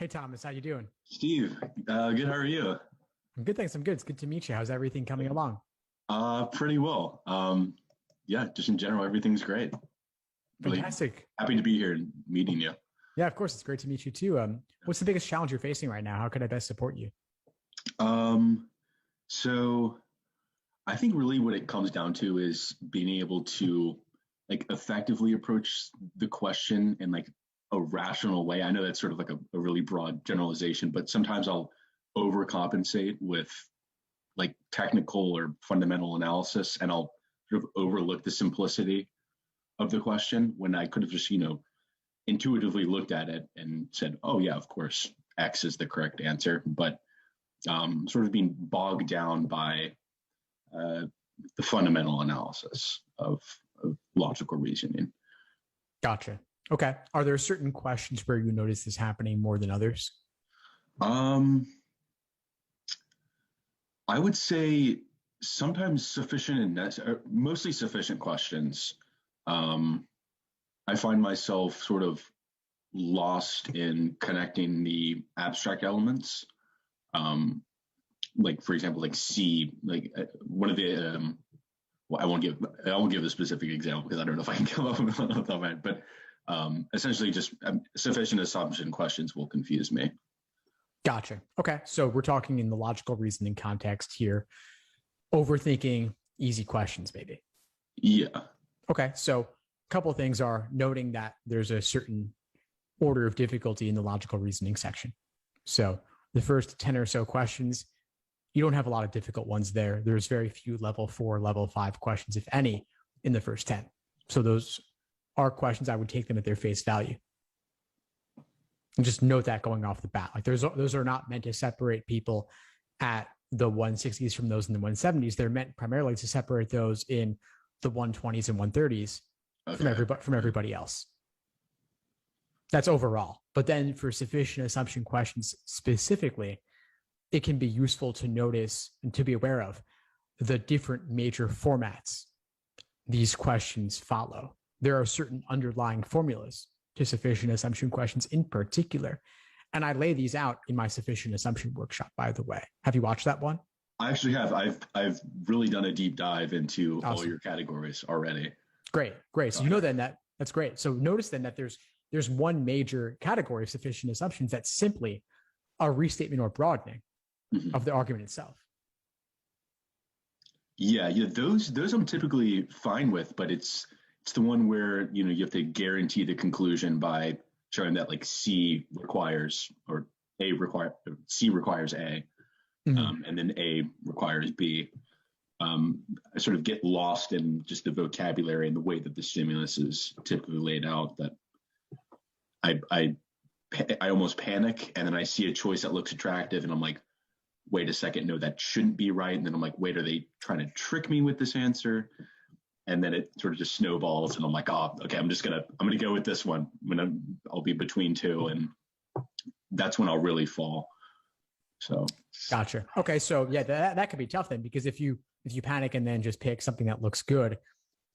Thomas, how you doing? Steve, good. How are you? I'm good, thanks. I'm good. It's good to meet you. How's everything coming along? Pretty well. Yeah, just in general, everything's great. Really Fantastic. happy to be here and meeting you. Yeah, of course. It's great to meet you too. What's the biggest challenge you're facing right now? How can I best support you? Um, so I think really what it comes down to is being able to like effectively approach the question in like a rational way. I know that's sort of like a really broad generalization, but sometimes I'll overcompensate with like technical or fundamental analysis, and I'll sort of overlook the simplicity of the question when I could have just, intuitively looked at it and said, oh, yeah, of course, X is the correct answer. But sort of being bogged down by uh, the fundamental analysis of logical reasoning. Gotcha. Okay. Are there certain questions where you notice this happening more than others? Um, I would say sometimes sufficient and mostly sufficient questions. Um, I find myself sort of lost in connecting the abstract elements. Um, like for example, like C, like one of the well, I won't give a specific example because I don't know if I can come up with one off the top of my head, but essentially just sufficient assumption questions will confuse me. Gotcha. Okay. So we're talking in the logical reasoning context here, overthinking easy questions, maybe. Yeah. Okay. So a couple of things are noting that there's a certain order of difficulty in the logical reasoning section. So the first 10 or so questions, you don't have a lot of difficult ones there. There's very few level 4, level 5 questions, if any, in the first 10. So those are questions I would take them at their face value. And just note that going off the bat. Like those are not meant to separate people at the 160s from those in the 170s. They're meant primarily to separate those in the 120s and 130s from everybody else. That's overall. But then for sufficient assumption questions specifically, it can be useful to notice and to be aware of the different major formats these questions follow. There are certain underlying formulas to sufficient assumption questions in particular. And I lay these out in my sufficient assumption workshop, by the way. Have you watched that one? I actually have. I've really done a deep dive into Awesome. all your categories already. Great. So you know then that's great. So notice then that there's one major category of sufficient assumptions that's simply a restatement or broadening of the argument itself. Yeah. Those I'm typically fine with, but it's the one where you have to guarantee the conclusion by showing that like C requires or C requires A, and then A requires B. I sort of get lost in just the vocabulary and the way that the stimulus is typically laid out. That I almost panic, and then I see a choice that looks attractive, and I'm like, wait a second, no, that shouldn't be right. And then I'm like, wait, are they trying to trick me with this answer? And then it sort of just snowballs, and I'm like, oh, okay, I'm gonna go with this one. I'll be between two, and that's when I'll really fall. So gotcha. Okay, so yeah, that could be tough then, because if you panic and then just pick something that looks good,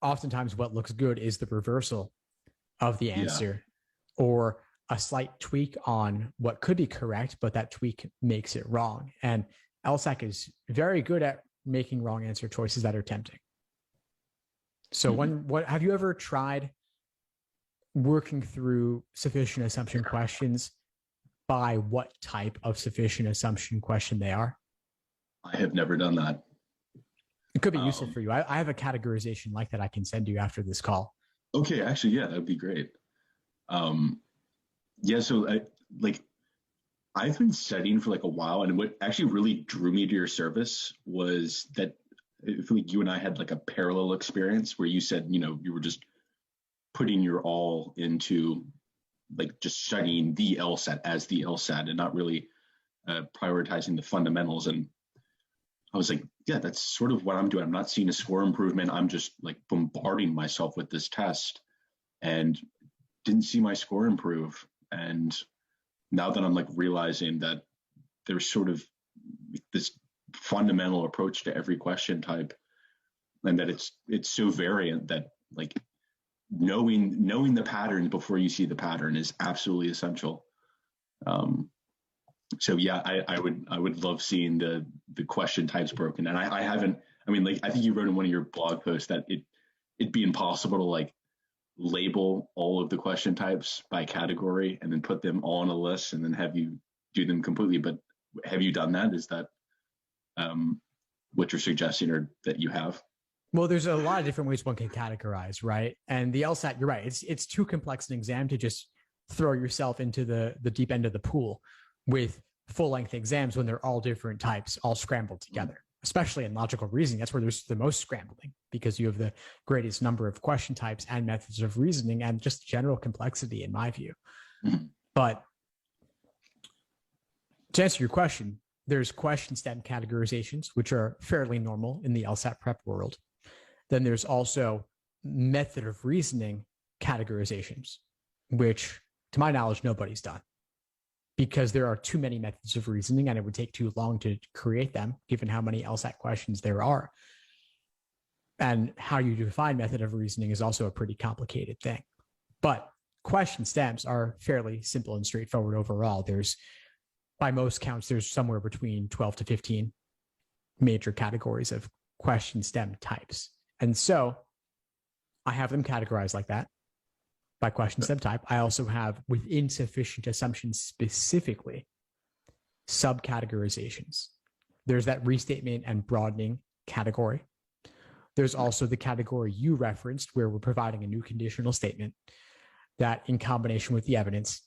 oftentimes what looks good is the reversal of the answer, or a slight tweak on what could be correct, but that tweak makes it wrong. And LSAT is very good at making wrong answer choices that are tempting. So what have you ever tried working through sufficient assumption questions by what type of sufficient assumption question they are? I have never done that. It could be useful for you. I have a categorization like that I can send you after this call. Okay, actually, yeah, that'd be great. Yeah, so I've been studying for like a while, and what actually really drew me to your service was that I feel like you and I had like a parallel experience where you said, you were just putting your all into like just studying the LSAT as the LSAT and not really prioritizing the fundamentals. And I was like, yeah, that's sort of what I'm doing. I'm not seeing a score improvement. I'm just like bombarding myself with this test and didn't see my score improve. And now that I'm like realizing that there's sort of this fundamental approach to every question type, and that it's so variant that like knowing the pattern before you see the pattern is absolutely essential. So yeah, I would love seeing the question types broken. And I haven't, I mean, like I think you wrote in one of your blog posts that it'd be impossible to like label all of the question types by category and then put them all on a list and then have you do them completely. But have you done that? Is that um, what you're suggesting or that you have? Well, there's a lot of different ways one can categorize, right? And the LSAT, you're right. It's too complex an exam to just throw yourself into the deep end of the pool with full length exams when they're all different types, all scrambled together. Especially in logical reasoning, that's where there's the most scrambling because you have the greatest number of question types and methods of reasoning and just general complexity, in my view. Mhm. But to answer your question, there's question stem categorizations, which are fairly normal in the LSAT prep world. Then there's also method of reasoning categorizations, which to my knowledge, nobody's done because there are too many methods of reasoning and it would take too long to create them, given how many LSAT questions there are. And how you define method of reasoning is also a pretty complicated thing. But question stems are fairly simple and straightforward overall. There's, by most counts, there's somewhere between 12 to 15 major categories of question stem types. And so I have them categorized like that by question stem type. I also have within sufficient assumptions specifically subcategorizations. There's that restatement and broadening category. There's also the category you referenced where we're providing a new conditional statement that in combination with the evidence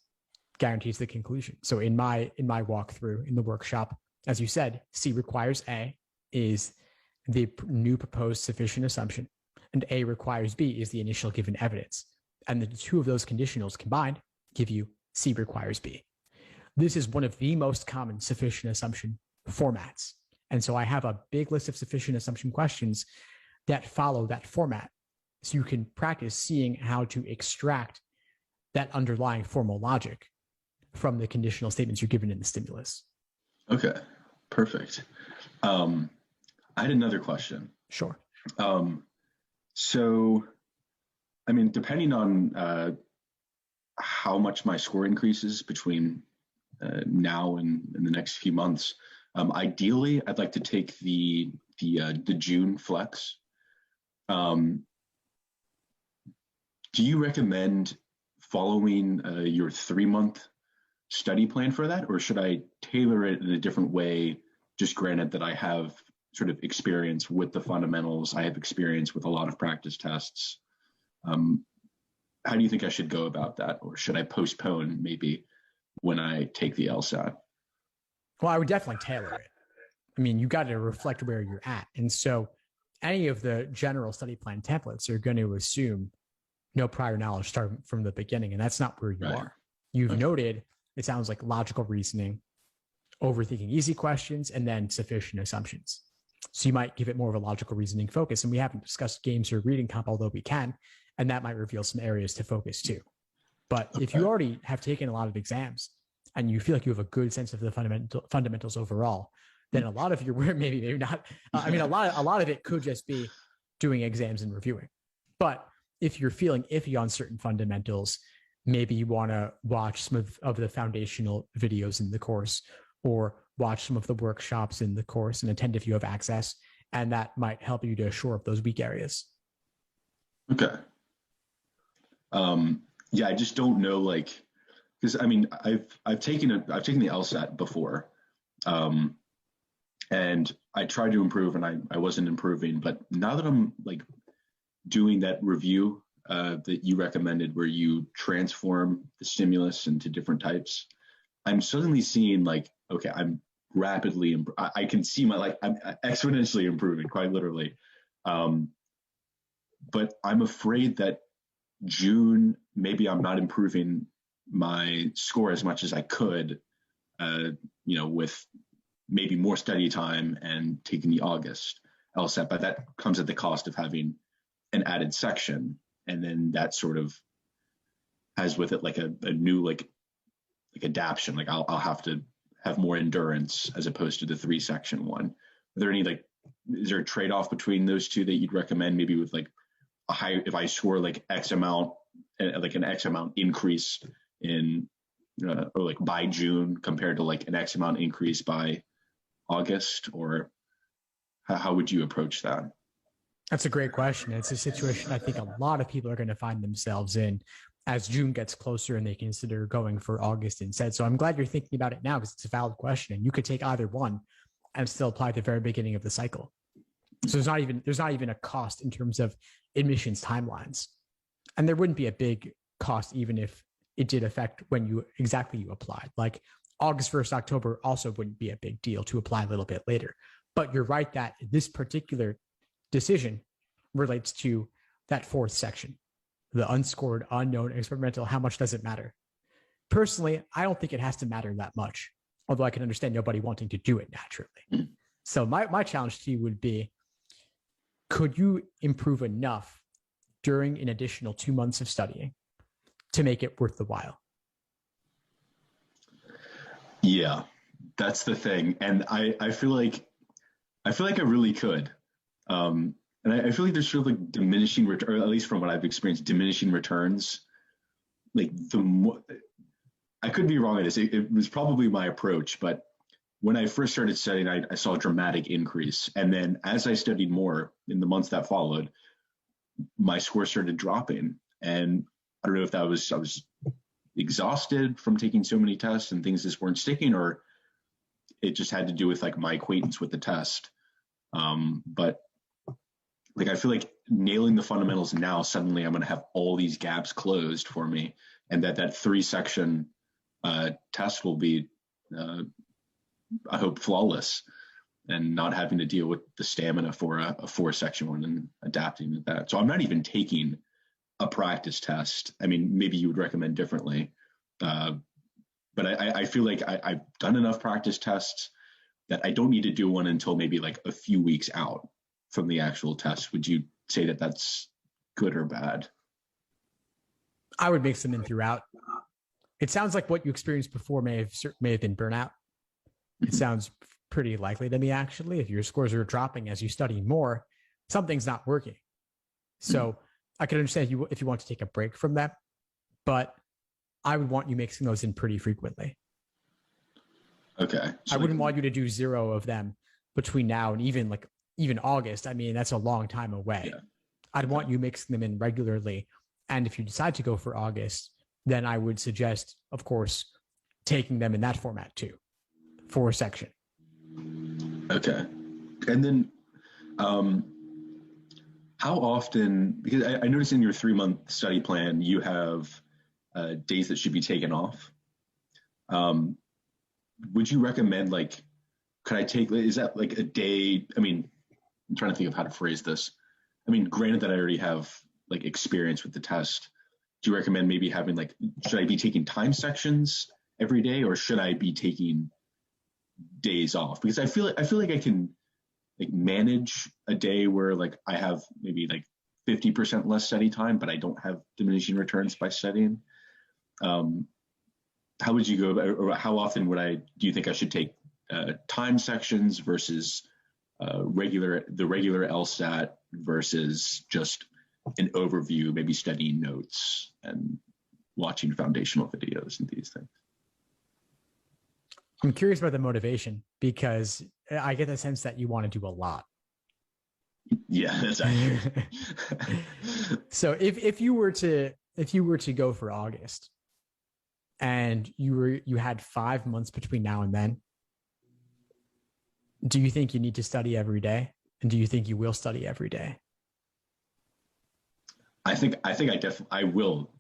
guarantees the conclusion. So in my walkthrough in the workshop, as you said, C requires A is the new proposed sufficient assumption, and A requires B is the initial given evidence. And the two of those conditionals combined give you C requires B. This is one of the most common sufficient assumption formats. And so I have a big list of sufficient assumption questions that follow that format. So you can practice seeing how to extract that underlying formal logic from the conditional statements you're given in the stimulus. Okay, perfect. I had another question. Sure. So, I mean, depending on how much my score increases between now and in the next few months, ideally, I'd like to take the June flex. Do you recommend following your 3-month study plan for that, or should I tailor it in a different way? Just granted that I have sort of experience with the fundamentals, I have experience with a lot of practice tests. How do you think I should go about that, or should I postpone maybe when I take the LSAT? Well, I would definitely tailor it. I mean, you got to reflect where you're at. And so any of the general study plan templates are going to assume no prior knowledge starting from the beginning. And that's not where you are. You've noted, it sounds like logical reasoning, overthinking easy questions, and then sufficient assumptions. So you might give it more of a logical reasoning focus. And we haven't discussed games or reading comp, although we can, and that might reveal some areas to focus too. But if you already have taken a lot of exams and you feel like you have a good sense of the fundamentals overall, then a lot of your work, maybe not. I mean, a lot of it could just be doing exams and reviewing. But if you're feeling iffy on certain fundamentals, maybe you want to watch some of the foundational videos in the course, or watch some of the workshops in the course and attend if you have access. And that might help you to shore up those weak areas. Okay. Yeah, I just don't know, like, because I mean, I've taken the LSAT before, and I tried to improve, and I wasn't improving. But now that I'm like doing that review that you recommended, where you transform the stimulus into different types, I'm suddenly seeing like, okay, I'm rapidly, I can see I'm exponentially improving, quite literally. But I'm afraid that June, maybe I'm not improving my score as much as I could, with maybe more study time and taking the August LSAT, but that comes at the cost of having an added section. And then that sort of has with it like a new, like adaption. Like I'll have to have more endurance as opposed to the 3-section one. Are there any, is there a trade-off between those two that you'd recommend, maybe with like a high, if I score like X amount, like an X amount increase in or like by June compared to like an X amount increase by August, or how would you approach that? That's a great question. It's a situation I think a lot of people are going to find themselves in as June gets closer and they consider going for August instead. So I'm glad you're thinking about it now because it's a valid question. And you could take either one and still apply at the very beginning of the cycle. So there's not even a cost in terms of admissions timelines. And there wouldn't be a big cost even if it did affect when you applied. Like August 1st, October also wouldn't be a big deal to apply a little bit later. But you're right that this particular decision relates to that fourth section, the unscored, unknown, experimental. How much does it matter? Personally, I don't think it has to matter that much, although I can understand nobody wanting to do it naturally. So my challenge to you would be, could you improve enough during an additional 2 months of studying to make it worth the while? Yeah, that's the thing. And I feel like I really could. And I feel like there's sort of like diminishing return, or at least from what I've experienced, diminishing returns. Like the more, I could be wrong on this. It was probably my approach, but when I first started studying, I saw a dramatic increase. And then as I studied more in the months that followed, my score started dropping. And I don't know if I was exhausted from taking so many tests and things just weren't sticking, or it just had to do with like my acquaintance with the test. But like, I feel like nailing the fundamentals now, suddenly I'm going to have all these gaps closed for me. And that 3-section test will be, I hope, flawless, and not having to deal with the stamina for a 4-section one and adapting to that. So I'm not even taking a practice test. I mean, maybe you would recommend differently. But I feel like I've done enough practice tests that I don't need to do one until maybe like a few weeks out from the actual test. Would you say that that's good or bad? I would mix them in throughout. It sounds like what you experienced before may have been burnout. It sounds pretty likely to me, actually. If your scores are dropping as you study more, something's not working. So I can understand if you want to take a break from that, but I would want you mixing those in pretty frequently. Okay. So I wouldn't want you to do 0 of them between now and even August. I mean, that's a long time away. Yeah. I'd want you mixing them in regularly. And if you decide to go for August, then I would suggest, of course, taking them in that format too, 4-section. Okay. And then how often, because I noticed in your 3-month study plan, you have days that should be taken off. Would you recommend, like, could I take, is that like a day? I mean, I'm trying to think of how to phrase this. I mean, granted that I already have like experience with the test, do you recommend maybe having like, should I be taking time sections every day, or should I be taking days off? Because I feel like I can like manage a day where like I have maybe like 50% less study time, but I don't have diminishing returns by studying. How would you go about, or how often do you think I should take time sections versus the regular LSAT versus just an overview, maybe studying notes and watching foundational videos and these things? I'm curious about the motivation, because I get the sense that you want to do a lot. Yeah, that's accurate. So if you were to go for August and you had 5 months between now and then, do you think you need to study every day? And do you think you will study every day? I think I will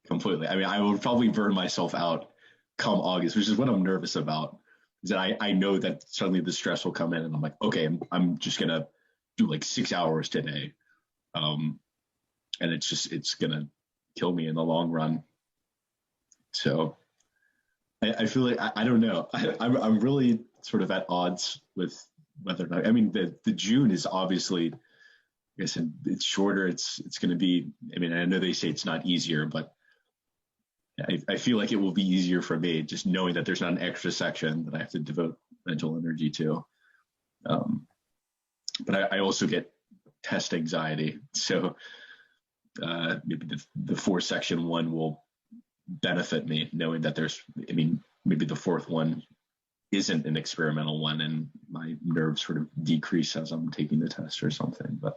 completely. I mean, I will probably burn myself out come August, which is what I'm nervous about. Is that I know that suddenly the stress will come in, and I'm like, okay, I'm just gonna do like 6 hours today, and it's gonna kill me in the long run. So I feel like I don't know. I'm really sort of at odds with whether or not. I mean, the June is obviously, like I said, it's shorter. It's going to be. I mean, I know they say it's not easier, but I feel like it will be easier for me just knowing that there's not an extra section that I have to devote mental energy to. But I also get test anxiety, so maybe the 4-section one will benefit me knowing that maybe the fourth one isn't an experimental one and my nerves sort of decrease as I'm taking the test or something. But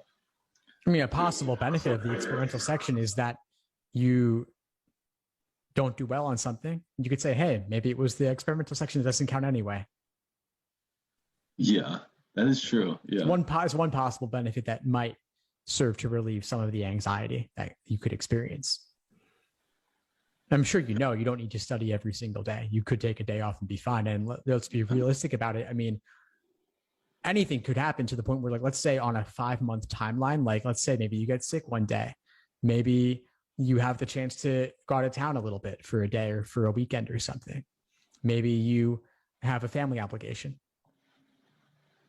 I mean, a possible benefit of the experimental section is that you don't do well on something. You could say, hey, maybe it was the experimental section that doesn't count anyway. Yeah, that is true. Yeah. It's one possible benefit that might serve to relieve some of the anxiety that you could experience. I'm sure you don't need to study every single day. You could take a day off and be fine. And let's be realistic about it. I mean, anything could happen to the point where, like, let's say on a 5-month timeline, like, let's say maybe you get sick one day. Maybe you have the chance to go out of town a little bit for a day or for a weekend or something. Maybe you have a family obligation.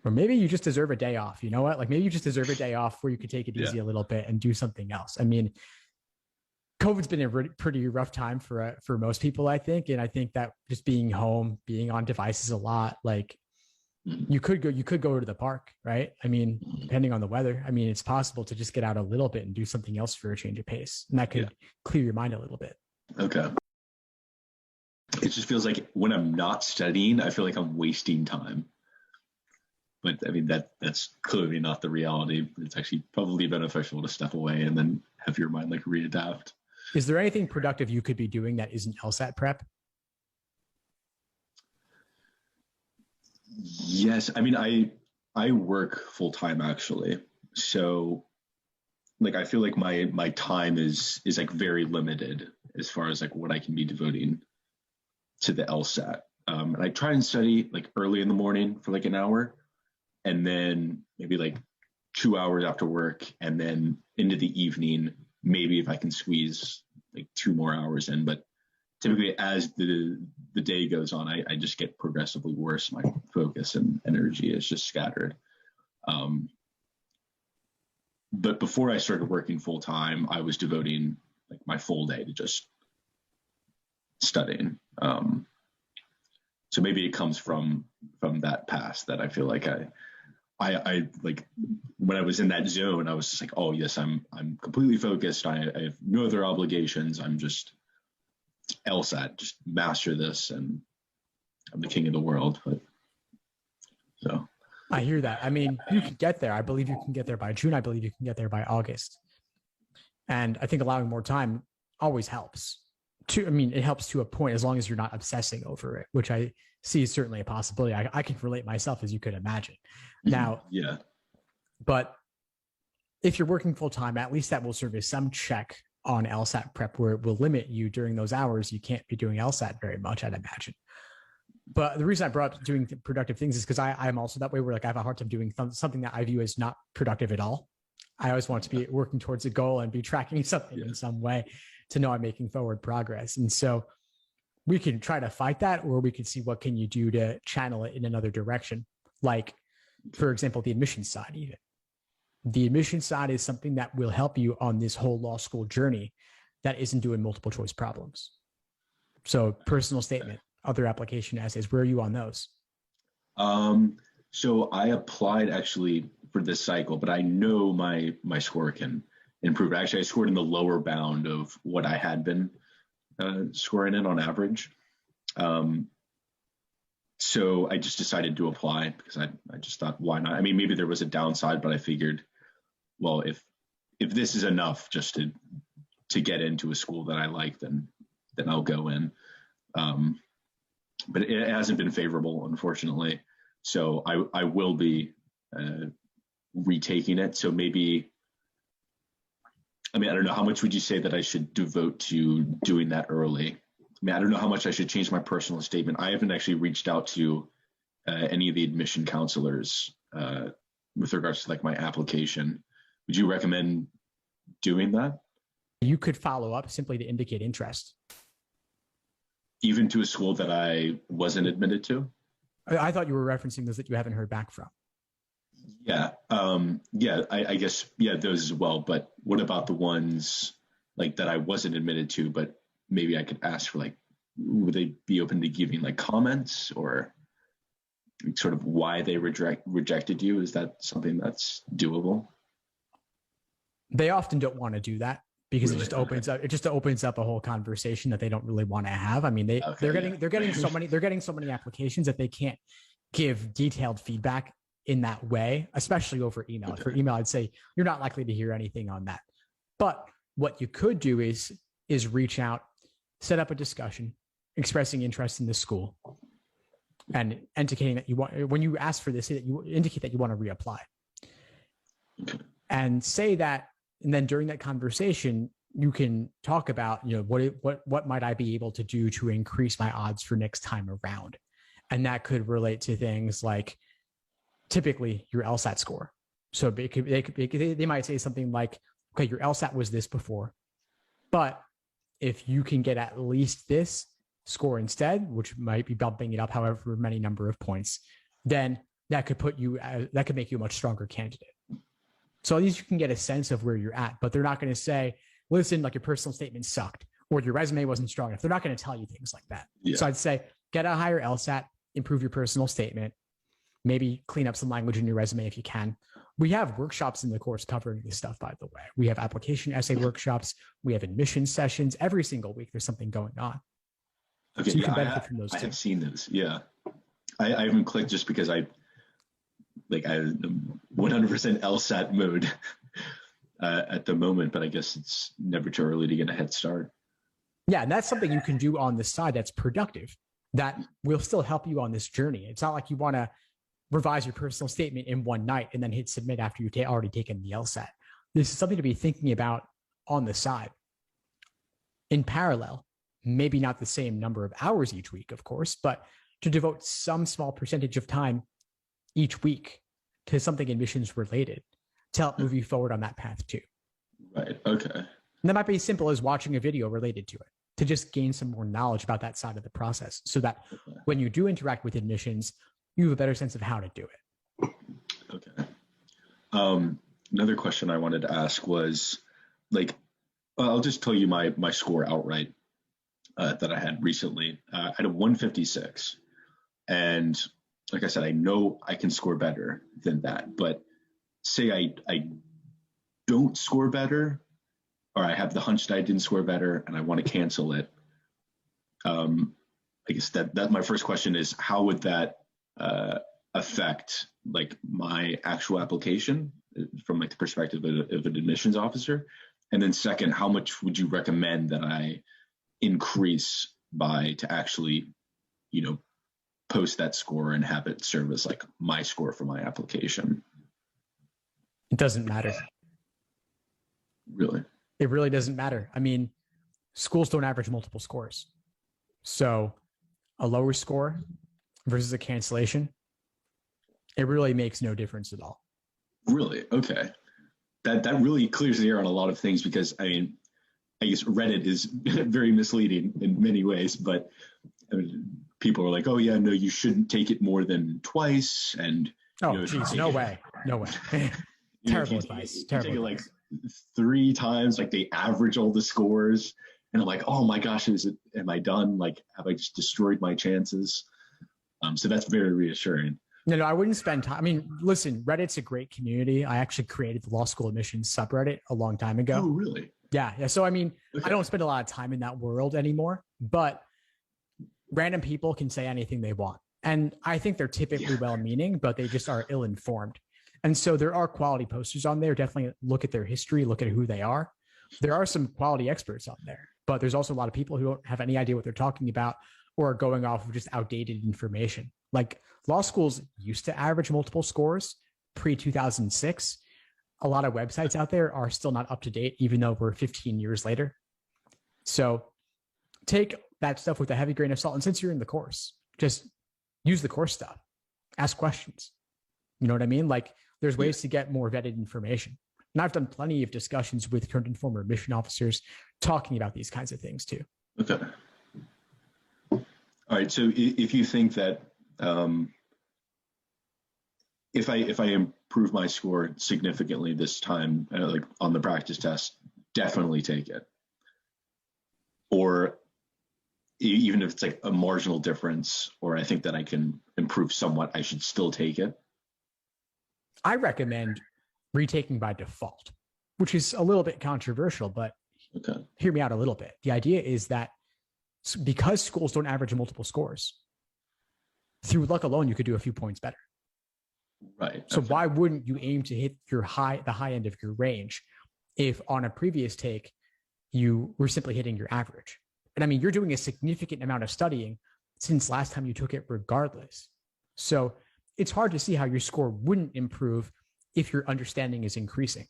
Or maybe you just deserve a day off. You know what? Like, maybe you just deserve a day off where you could take it easy a little bit and do something else. I mean, COVID's been a pretty rough time for most people, I think. And I think that just being home, being on devices a lot, like, you could go to the park, right? I mean, depending on the weather, I mean, it's possible to just get out a little bit and do something else for a change of pace. And that could clear your mind a little bit. Okay. It just feels like when I'm not studying, I feel like I'm wasting time. But I mean, that's clearly not the reality. It's actually probably beneficial to step away and then have your mind like readapt. Is there anything productive you could be doing that isn't LSAT prep? Yes. I mean, I work full time actually. So like, I feel like my time is like very limited as far as like what I can be devoting to the LSAT. And I try and study like early in the morning for like an hour, and then maybe like 2 hours after work, and then into the evening, maybe if I can squeeze like 2 more hours in. But typically as the day goes on, I just get progressively worse. My focus and energy is just scattered. But before I started working full time, I was devoting like my full day to just studying. So maybe it comes from that past that I feel like I like when I was in that zone, I was just like, oh yes, I'm completely focused. I have no other obligations. I'm just LSAT, just master this, and I'm the king of the world. But so I hear that. I mean, you can get there. I believe you can get there by June. I believe you can get there by August. And I think allowing more time always helps. It helps to a point as long as you're not obsessing over it, which I see is certainly a possibility. I can relate myself, as you could imagine. Now, yeah. But if you're working full time, at least that will serve as some check on LSAT prep, where it will limit you during those hours. You can't be doing LSAT very much, I'd imagine. But the reason I brought up doing productive things is because I'm also that way, where like I have a hard time doing something that I view as not productive at all. I always want to be working towards a goal and be tracking something in some way to know I'm making forward progress. And so we can try to fight that, or we can see what can you do to channel it in another direction. Like, for example, the admissions side. Even the admissions side is something that will help you on this whole law school journey that isn't doing multiple choice problems. So personal statement, other application essays, where are you on those? So I applied actually for this cycle, but I know my score can improve. Actually, I scored in the lower bound of what I had been scoring in on average. So I just decided to apply because I just thought, why not? I mean, maybe there was a downside, but I figured, well, if this is enough just to get into a school that I like, then I'll go in. But it hasn't been favorable, unfortunately. So I will be retaking it. So maybe, I mean, I don't know, how much would you say that I should devote to doing that early? I mean, I don't know how much I should change my personal statement. I haven't actually reached out to any of the admission counselors with regards to like my application. Would you recommend doing that? You could follow up simply to indicate interest. Even to a school that I wasn't admitted to? I thought you were referencing those that you haven't heard back from. Yeah. I guess, those as well. But what about the ones like that I wasn't admitted to, but maybe I could ask for, like, would they be open to giving like comments or sort of why they rejected you? Is that something that's doable? They often don't want to do that because Really? it just opens up a whole conversation that they don't really want to have. I mean, they're getting so many applications that they can't give detailed feedback in that way, especially over email. Okay. For email, I'd say you're not likely to hear anything on that. But what you could do is reach out, set up a discussion, expressing interest in the school, and indicating that you want, when you ask for this, that you indicate that you want to reapply. Okay. And say that, and then during that conversation, you can talk about, what might I be able to do to increase my odds for next time around. And that could relate to things like typically your LSAT score. So they might say something like, okay, your LSAT was this before, but if you can get at least this score instead, which might be bumping it up however many number of points, then that could make you a much stronger candidate. So at least you can get a sense of where you're at, but they're not going to say, listen, like your personal statement sucked or your resume wasn't strong enough. They're not going to tell you things like that. Yeah. So I'd say get a higher LSAT, improve your personal statement, maybe clean up some language in your resume if you can. We have workshops in the course covering this stuff, by the way. We have application essay workshops. We have admission sessions. Every single week there's something going on. Okay, so you can benefit from those too. I have seen those. Yeah. I haven't clicked just because I 100% LSAT mode at the moment, but I guess it's never too early to get a head start. Yeah, and that's something you can do on the side that's productive, that will still help you on this journey. It's not like you want to revise your personal statement in one night and then hit submit after you've already taken the LSAT. This is something to be thinking about on the side. In parallel, maybe not the same number of hours each week, of course, but to devote some small percentage of time each week to something admissions related to help move you forward on that path too. Right. Okay. And that might be as simple as watching a video related to it to just gain some more knowledge about that side of the process so that when you do interact with admissions, you have a better sense of how to do it. Okay. Another question I wanted to ask was I'll just tell you my score outright that I had recently. I had a 156. And like I said, I know I can score better than that, but say I don't score better, or I have the hunch that I didn't score better and I want to cancel it. I guess that my first question is, how would that affect my actual application from the perspective of an admissions officer? And then second, how much would you recommend that I increase by to actually, post that score and have it serve as my score for my application? It doesn't matter. Really? It really doesn't matter. I mean, schools don't average multiple scores. So a lower score versus a cancellation, it really makes no difference at all. Really? Okay. That really clears the air on a lot of things, because I guess Reddit is very misleading in many ways, but people are like, oh yeah, no, you shouldn't take it more than twice. And geez, no way. Terrible advice. Take it 3 times, they average all the scores. And I'm like, oh my gosh, am I done? Have I just destroyed my chances? So that's very reassuring. No, I wouldn't spend time. I mean, listen, Reddit's a great community. I actually created the law school admissions subreddit a long time ago. Oh, really? Yeah. So, I mean, okay. I don't spend a lot of time in that world anymore, but random people can say anything they want. And I think they're typically well-meaning, but they just are ill-informed. And so there are quality posters on there. Definitely look at their history, look at who they are. There are some quality experts on there, but there's also a lot of people who don't have any idea what they're talking about or are going off of just outdated information. Law schools used to average multiple scores pre-2006. A lot of websites out there are still not up to date, even though we're 15 years later. So take that stuff with a heavy grain of salt. And since you're in the course, just use the course stuff. Ask questions. You know what I mean? There's ways to get more vetted information. And I've done plenty of discussions with current and former admission officers talking about these kinds of things too. Okay. All right. So if you think that if I improve my score significantly this time, on the practice test, definitely take it. Or even if it's a marginal difference, or I think that I can improve somewhat, I should still take it. I recommend retaking by default, which is a little bit controversial, but Okay. Hear me out a little bit. The idea is that because schools don't average multiple scores, through luck alone, you could do a few points better. Right. So Okay. why wouldn't you aim to hit the high end of your range if on a previous take you were simply hitting your average? And I mean, you're doing a significant amount of studying since last time you took it regardless. So it's hard to see how your score wouldn't improve if your understanding is increasing.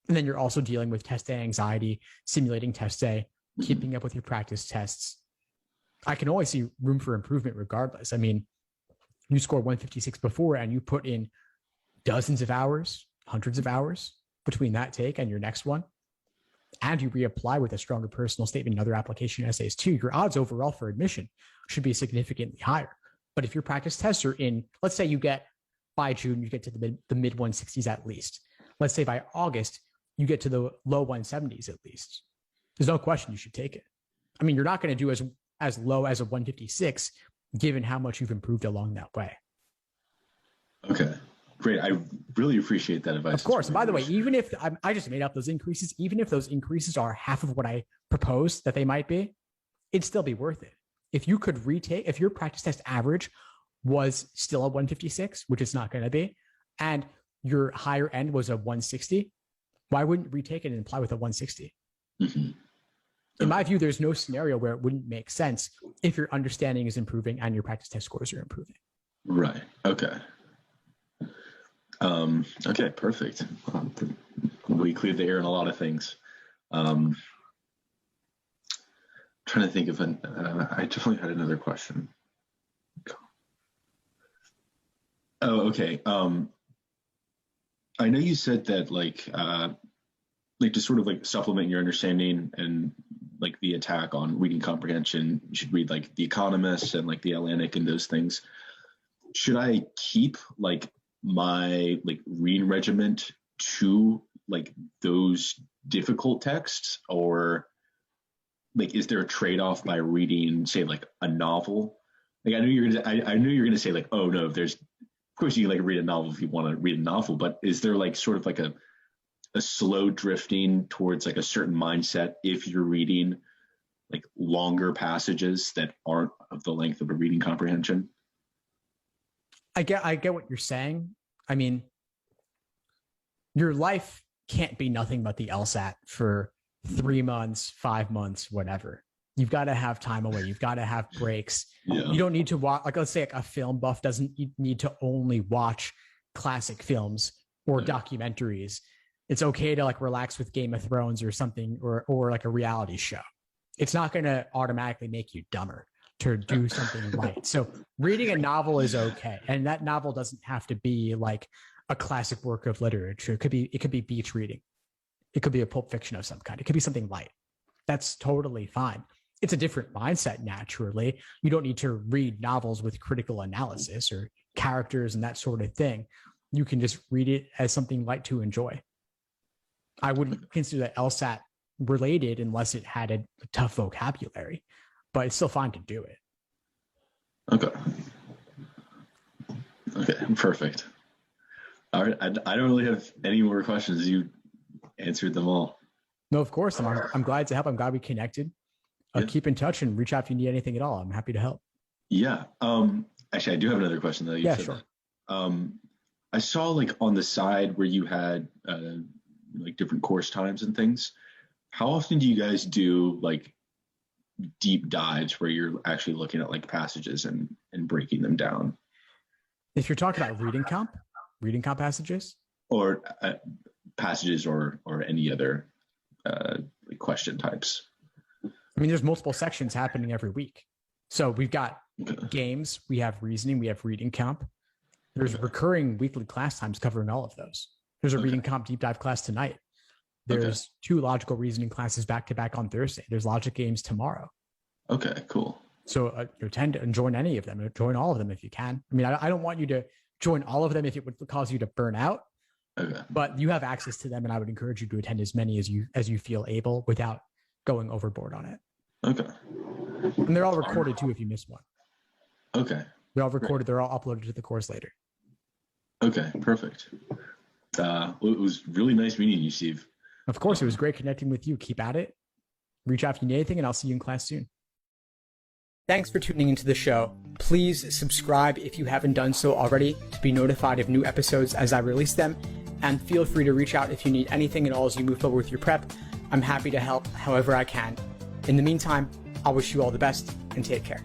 And then you're also dealing with test day anxiety, simulating test day, keeping up with your practice tests. I can always see room for improvement regardless. I mean, you scored 156 before and you put in dozens of hours, hundreds of hours between that take and your next one, and you reapply with a stronger personal statement and other application essays too, your odds overall for admission should be significantly higher. But if your practice tests are in, let's say you get by June, you get to the mid 160s at least. Let's say by August, you get to the low 170s at least. There's no question you should take it. I mean, you're not going to do as low as a 156, given how much you've improved along that way. Okay. Great. I really appreciate that advice. Of course. And by the way, even if I just made up those increases, even if those increases are half of what I proposed that they might be, it'd still be worth it. If you could retake, if your practice test average was still a 156, which it's not going to be, and your higher end was a 160, why wouldn't you retake it and apply with a 160? Mm-hmm. In my view, there's no scenario where it wouldn't make sense if your understanding is improving and your practice test scores are improving. Right. Okay. Okay, perfect. We cleared the air on a lot of things. Trying to think of I definitely had another question. Oh, okay. I know you said that like to sort of like supplement your understanding and like the attack on reading comprehension, you should read like The Economist and like The Atlantic and those things. Should I keep like my like reading regiment to like those difficult texts, or like is there a trade-off by reading, say, like a novel? Like I knew you're gonna say like, oh no, there's of course you can like read a novel if you want to read a novel, but is there like sort of like a slow drifting towards like a certain mindset if you're reading like longer passages that aren't of the length of a reading comprehension? I get what you're saying. I mean, your life can't be nothing but the LSAT for 3 months, 5 months, whatever. You've got to have time away. You've got to have breaks. Yeah. You don't need to watch, like, let's say like a film buff doesn't need to only watch classic films or documentaries. It's okay to like relax with Game of Thrones or something, or like a reality show. It's not going to automatically make you dumber to do something light. So reading a novel is okay. And that novel doesn't have to be like a classic work of literature. It could be beach reading. It could be a Pulp Fiction of some kind. It could be something light. That's totally fine. It's a different mindset, naturally. You don't need to read novels with critical analysis or characters and that sort of thing. You can just read it as something light to enjoy. I wouldn't consider that LSAT related unless it had a tough vocabulary, but it's still fine to do it. Okay. Okay, perfect. All right, I don't really have any more questions. You answered them all. No, of course. I'm glad to help. I'm glad we connected. Yeah. Keep in touch and reach out if you need anything at all. I'm happy to help. Yeah. Actually, I do have another question though. Yeah, sure. I saw like on the side where you had like different course times and things. How often do you guys do like deep dives where you're actually looking at like passages and breaking them down? If you're talking about reading comp passages, or passages or any other like question types. I mean, there's multiple sections happening every week. So we've got games, we have reasoning, we have reading comp. There's recurring weekly class times covering all of those. There's a reading comp deep dive class tonight. There's 2 logical reasoning classes back to back on Thursday. There's logic games tomorrow. Okay, cool. So attend and join any of them. Join all of them if you can. I mean, I don't want you to join all of them if it would cause you to burn out. Okay. But you have access to them, and I would encourage you to attend as many as you feel able without going overboard on it. Okay. And they're all recorded too if you miss one. Okay. They're all recorded. They're all uploaded to the course later. Okay, perfect. Well, it was really nice meeting you, Steve. Of course, it was great connecting with you. Keep at it. reach out if you need anything, and I'll see you in class soon. Thanks for tuning into the show. Please subscribe if you haven't done so already to be notified of new episodes as I release them. And feel free to reach out if you need anything at all as you move forward with your prep. I'm happy to help however I can. In the meantime, I'll wish you all the best and take care.